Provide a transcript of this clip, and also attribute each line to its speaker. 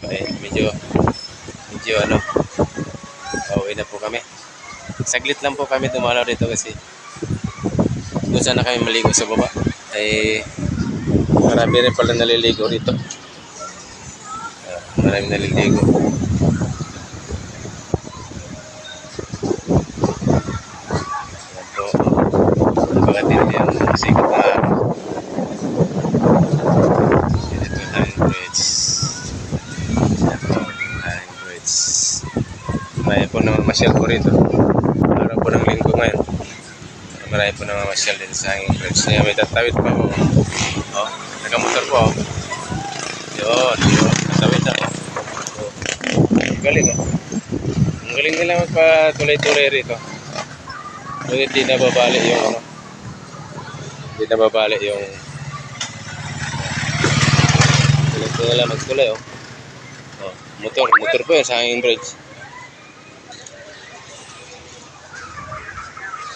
Speaker 1: Okay, medyo ano, pauwi na po kami. Saglit lang po kami dumalaw dito kasi kung saan na kami maligo sa baba. Ay marami rin pala naliligo dito. Marami naliligo. Yan po. Napakatindi ang sikat na araw. Dito Hanging Bridge. Yan po, Hanging Bridge. Marami po namamasyal po rito. Araw po ng linggo ngayon. Marami po namamasyal dito sa Hanging Bridge. Kaya may tatawid pa po. Oh, nakamotor po. Yun. Tatawid na. Ang galing oh. Ang galing nila magpatuloy-tuloy rito. Ngunit di nababali yung ano. Di nababali yung galing nila magtuloy oh. Oh, motor po yun sa Hanging Bridge.